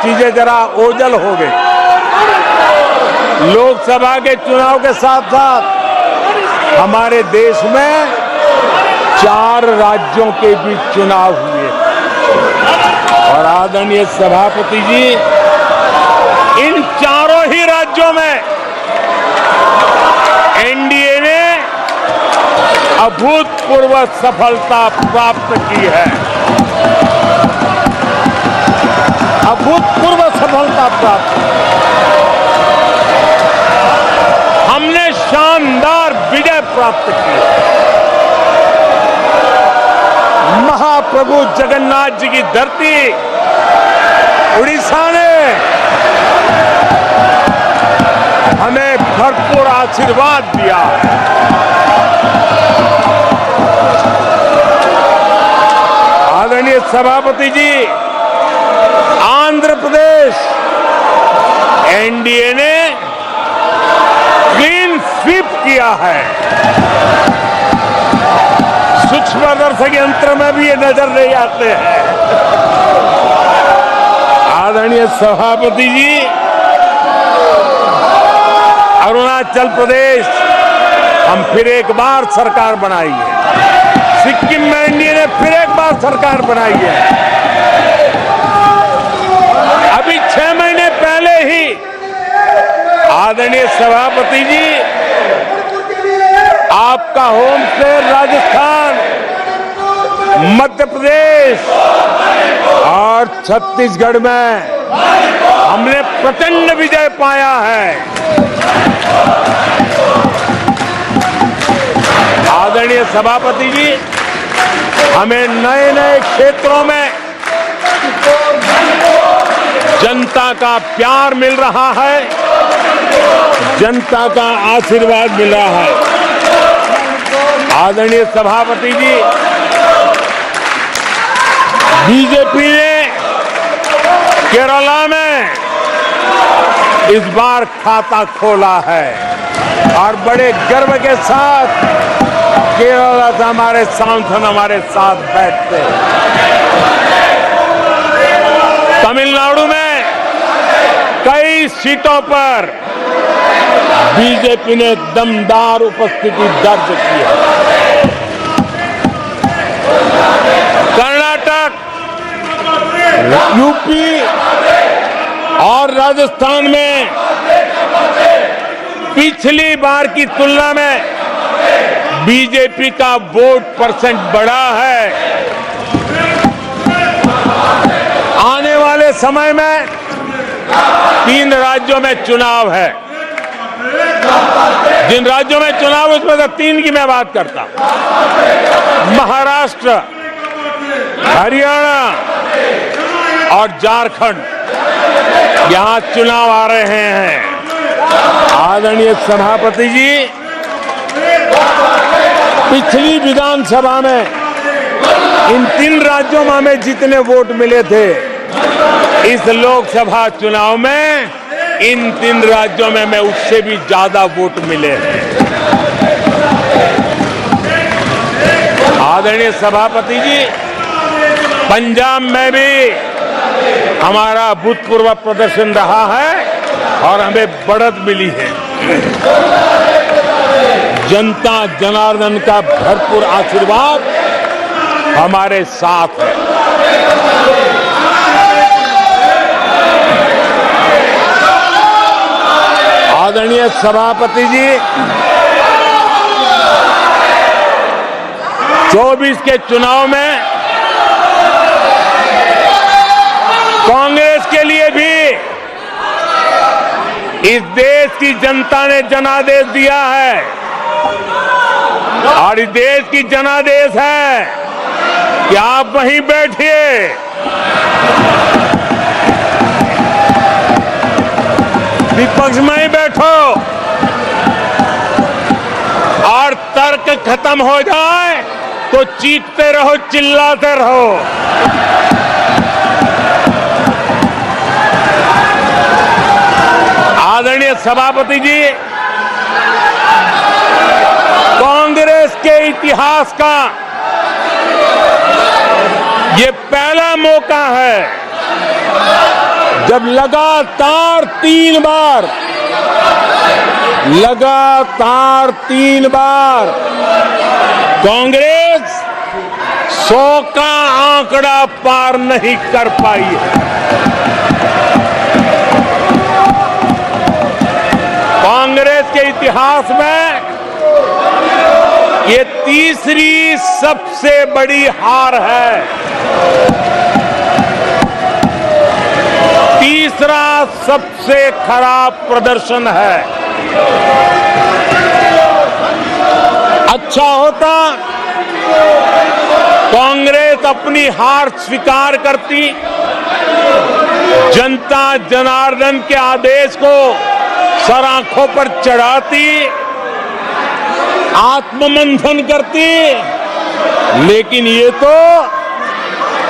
चीजें जरा ओझल हो गई। लोकसभा के चुनाव के साथ साथ हमारे देश में 4 राज्यों के बीच चुनाव हुए और आदरणीय सभापति जी, इन चारों ही राज्यों में एनडीए ने अभूतपूर्व सफलता प्राप्त की है। अभूतपूर्व सफलता प्राप्त, हमने शानदार विजय प्राप्त की। महाप्रभु जगन्नाथ जी की धरती उड़ीसा ने हमें भरपूर आशीर्वाद दिया। आदरणीय सभापति जी, आंध्र प्रदेश एनडीए ने क्लीन स्वीप किया है। सूक्ष्म दर्शक यंत्र में भी ये नजर नहीं आते हैं। आदरणीय सभापति जी, अरुणाचल प्रदेश हम फिर एक बार सरकार बनाएंगे। सिक्किम में एनडीए ने फिर एक बार सरकार बनाई है। अभी 6 महीने पहले ही आदरणीय सभापति जी, आपका होम स्टेट राजस्थान, मध्य प्रदेश और छत्तीसगढ़ में हमने प्रचंड विजय पाया है। आदरणीय सभापति जी, हमें नए नए क्षेत्रों में जनता का प्यार मिल रहा है, जनता का आशीर्वाद मिल रहा है। आदरणीय सभापति जी, बीजेपी ने केरला में इस बार खाता खोला है और बड़े गर्व के साथ केरला से हमारे सांसद हमारे साथ बैठते हैं। तमिलनाडु में कई सीटों पर बीजेपी ने दमदार उपस्थिति दर्ज की है। कर्नाटक, यूपी और राजस्थान में पिछली बार की तुलना में बीजेपी का वोट परसेंट बढ़ा है। आने वाले समय में 3 राज्यों में चुनाव है। जिन राज्यों में चुनाव उसमें से 3 की मैं बात करता हूं। महाराष्ट्र, हरियाणा और झारखंड, यहां चुनाव आ रहे हैं। आदरणीय सभापति जी, पिछली विधानसभा में इन 3 राज्यों में हमें जितने वोट मिले थे, इस लोकसभा चुनाव में इन 3 राज्यों में हमें उससे भी ज्यादा वोट मिले हैं। आदरणीय सभापति जी, पंजाब में भी हमारा अभूतपूर्व प्रदर्शन रहा है और हमें बढ़त मिली है। जनता जनार्दन का भरपूर आशीर्वाद हमारे साथ है। आदरणीय सभापति जी, 24 के चुनाव में कांग्रेस के लिए भी इस देश की जनता ने जनादेश दिया है और इस देश की जनादेश है कि आप वहीं बैठिए, विपक्ष में ही बैठो और तर्क खत्म हो जाए तो चीखते रहो, चिल्लाते रहो। आदरणीय सभापति जी, कांग्रेस के इतिहास का ये पहला मौका है जब लगातार 3 बार कांग्रेस 100 का आंकड़ा पार नहीं कर पाई है। कांग्रेस के इतिहास में ये तीसरी सबसे बड़ी हार है। तीसरा सबसे खराब प्रदर्शन है। अच्छा होता कांग्रेस अपनी हार स्वीकार करती, जनता जनार्दन के आदेश को सर आंखों पर चढ़ाती, आत्ममंथन करती, लेकिन ये तो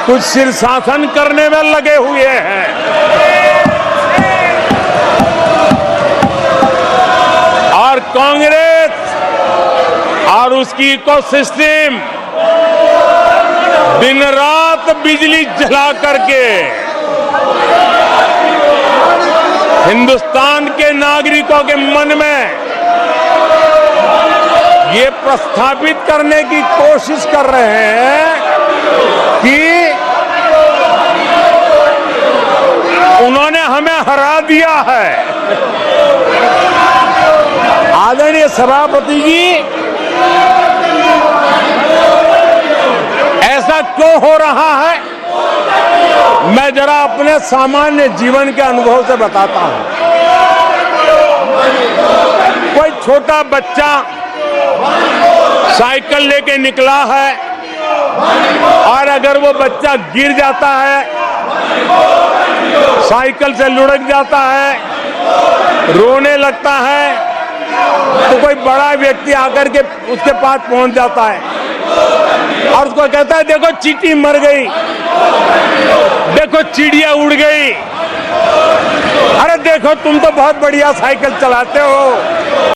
कुछ शीर्षासन करने में लगे हुए हैं। और कांग्रेस और उसकी इकोसिस्टम दिन रात बिजली जला करके हिंदुस्तान के नागरिकों के मन में ये प्रस्थापित करने की कोशिश कर रहे हैं कि उन्होंने हमें हरा दिया है। आदरणीय सभापति जी, ऐसा क्यों हो रहा है, मैं जरा अपने सामान्य जीवन के अनुभव से बताता हूं। कोई छोटा बच्चा साइकिल लेके निकला है और अगर वो बच्चा गिर जाता है, साइकिल से लुढ़क जाता है, रोने लगता है, तो कोई बड़ा व्यक्ति आकर के उसके पास पहुंच जाता है और उसको कहता है, देखो चींटी मर गई, देखो चिड़िया उड़ गई, अरे देखो तुम तो बहुत बढ़िया साइकिल चलाते हो।